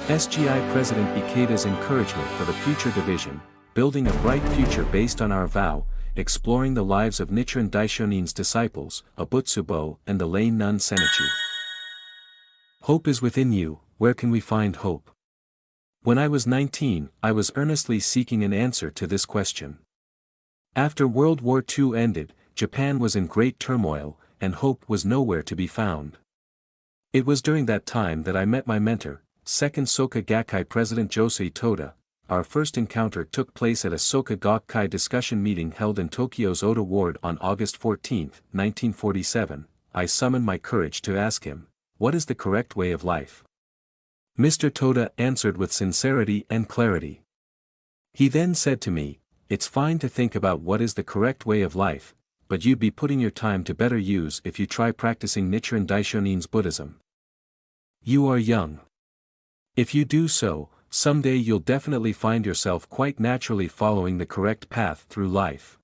SGI President Ikeda's encouragement for the future division, building a bright future based on our vow, exploring the lives of Nichiren Daishonin's disciples, Abutsu-bo and the lay nun Sennichi. Hope is within you, where can we find hope? When I was 19, I was earnestly seeking an answer to this question. After World War II ended, Japan was in great turmoil, and hope was nowhere to be found. It was during that time that I met my mentor, second Soka Gakkai President Josei Toda. Our first encounter took place at a Soka Gakkai discussion meeting held in Tokyo's Oda Ward on August 14, 1947. I summoned my courage to ask him, "What is the correct way of life?" Mr. Toda answered with sincerity and clarity. He then said to me, "It's fine to think about what is the correct way of life, but you'd be putting your time to better use if you try practicing Nichiren Daishonin's Buddhism. You are young. If you do so, someday you'll definitely find yourself quite naturally following the correct path through life."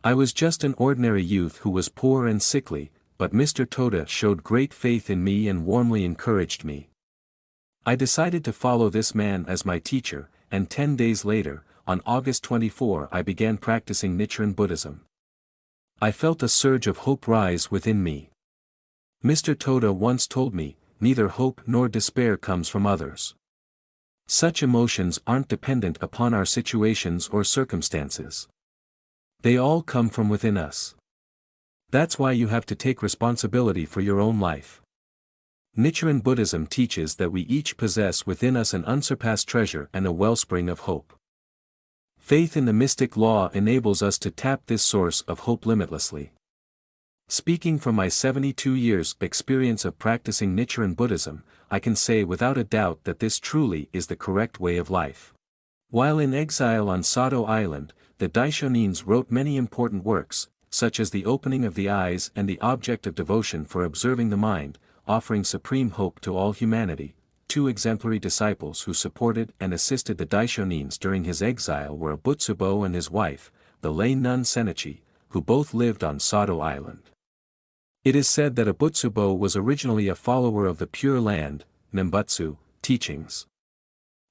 I was just an ordinary youth who was poor and sickly, but Mr. Toda showed great faith in me and warmly encouraged me. I decided to follow this man as my teacher, and 10 days later, on August 24, I began practicing Nichiren Buddhism. I felt a surge of hope rise within me. Mr. Toda once told me, "Neither hope nor despair comes from others. Such emotions aren't dependent upon our situations or circumstances. They all come from within us. That's why you have to take responsibility for your own life." Nichiren Buddhism teaches that we each possess within us an unsurpassed treasure and a wellspring of hope. Faith in the mystic law enables us to tap this source of hope limitlessly. Speaking from my 72 years' experience of practicing Nichiren Buddhism, I can say without a doubt that this truly is the correct way of life. While in exile on Sado Island, the Daishonins wrote many important works, such as The Opening of the Eyes and The Object of Devotion for Observing the Mind, offering supreme hope to all humanity. Two exemplary disciples who supported and assisted the Daishonins during his exile were Abutsu-bo and his wife, the lay nun Sennichi, who both lived on Sado Island. It is said that Abutsu-bo was originally a follower of the Pure Land, Nembutsu, teachings.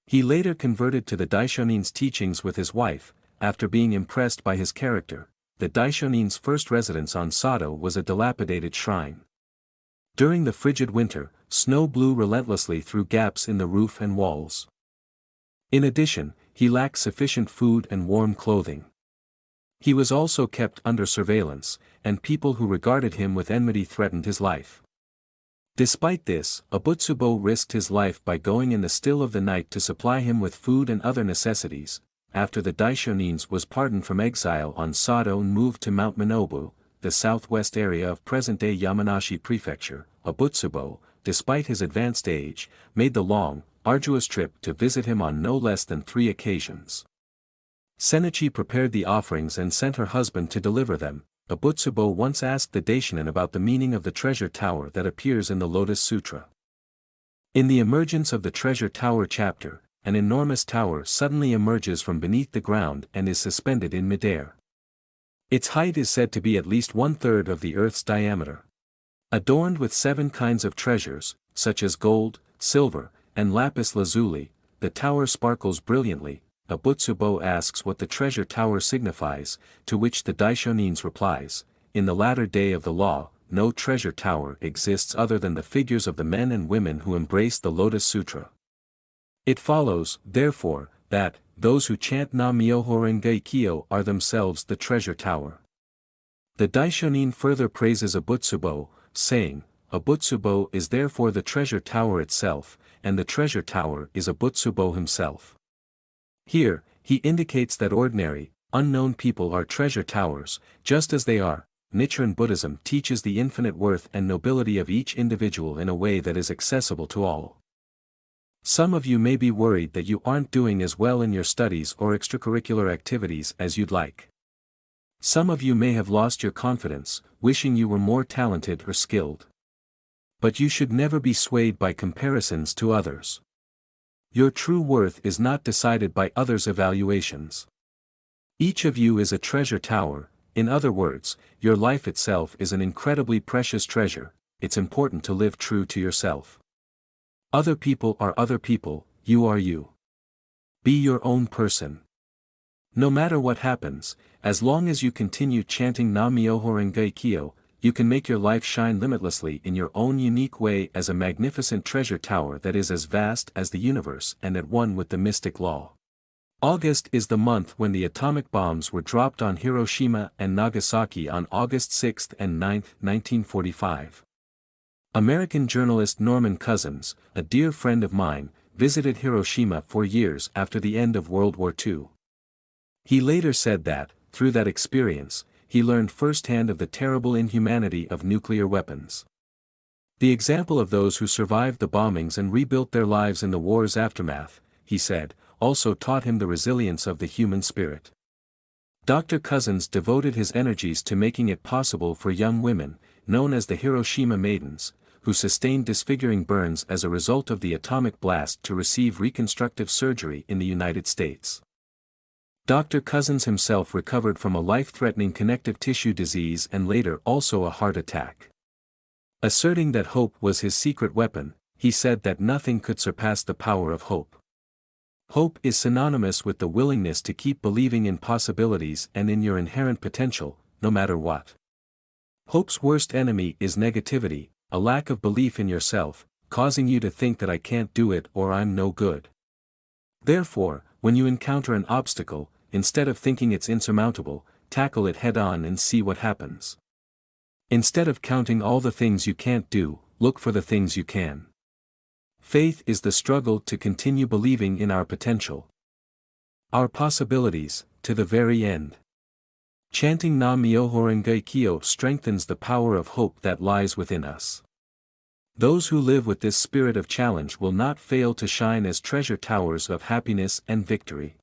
He later converted to the Daishonin's teachings with his wife, after being impressed by his character. The Daishonin's first residence on Sado was a dilapidated shrine. During the frigid winter, snow blew relentlessly through gaps in the roof and walls. In addition, he lacked sufficient food and warm clothing. He was also kept under surveillance, and people who regarded him with enmity threatened his life. Despite this, Abutsu-bo risked his life by going in the still of the night to supply him with food and other necessities. After the Daishonins was pardoned from exile on Sado and moved to Mount Minobu, the southwest area of present-day Yamanashi Prefecture, Abutsu-bo, despite his advanced age, made the long, arduous trip to visit him on no less than 3 occasions. Sennichi prepared the offerings and sent her husband to deliver them. Abutsu-bo once asked the Daishonin about the meaning of the treasure tower that appears in the Lotus Sutra. In the emergence of the treasure tower chapter, an enormous tower suddenly emerges from beneath the ground and is suspended in midair. Its height is said to be at least 1/3 of the Earth's diameter. Adorned with 7 kinds of treasures, such as gold, silver, and lapis lazuli, the tower sparkles brilliantly. Abutsu-bo asks what the treasure tower signifies, to which the Daishonins replies, "In the latter day of the law, no treasure tower exists other than the figures of the men and women who embrace the Lotus Sutra." It follows, therefore, that those who chant Na-myoho Renge-kyo are themselves the treasure tower. The Daishonin further praises Abutsu-bo, saying, "Abutsu-bo is therefore the treasure tower itself, and the treasure tower is Abutsu-bo himself." Here, he indicates that ordinary, unknown people are treasure towers, just as they are. Nichiren Buddhism teaches the infinite worth and nobility of each individual in a way that is accessible to all. Some of you may be worried that you aren't doing as well in your studies or extracurricular activities as you'd like. Some of you may have lost your confidence, wishing you were more talented or skilled. But you should never be swayed by comparisons to others. Your true worth is not decided by others' evaluations. Each of you is a treasure tower. In other words, your life itself is an incredibly precious treasure. It's important to live true to yourself. Other people are other people, you are you. Be your own person. No matter what happens, as long as you continue chanting Na-myoho Renge Kyo, you can make your life shine limitlessly in your own unique way as a magnificent treasure tower that is as vast as the universe and at one with the mystic law. August is the month when the atomic bombs were dropped on Hiroshima and Nagasaki on August 6 and 9, 1945. American journalist Norman Cousins, a dear friend of mine, visited Hiroshima for years after the end of World War II. He later said that, through that experience, he learned firsthand of the terrible inhumanity of nuclear weapons. The example of those who survived the bombings and rebuilt their lives in the war's aftermath, he said, also taught him the resilience of the human spirit. Dr. Cousins devoted his energies to making it possible for young women, known as the Hiroshima Maidens, who sustained disfiguring burns as a result of the atomic blast to receive reconstructive surgery in the United States. Dr. Cousins himself recovered from a life-threatening connective tissue disease and later also a heart attack. Asserting that hope was his secret weapon, he said that nothing could surpass the power of hope. Hope is synonymous with the willingness to keep believing in possibilities and in your inherent potential, no matter what. Hope's worst enemy is negativity, a lack of belief in yourself, causing you to think that I can't do it or I'm no good. Therefore, when you encounter an obstacle, instead of thinking it's insurmountable, tackle it head-on and see what happens. Instead of counting all the things you can't do, look for the things you can. Faith is the struggle to continue believing in our potential. Our possibilities, to the very end. Chanting Na-myoho Renge Kyo strengthens the power of hope that lies within us. Those who live with this spirit of challenge will not fail to shine as treasure towers of happiness and victory.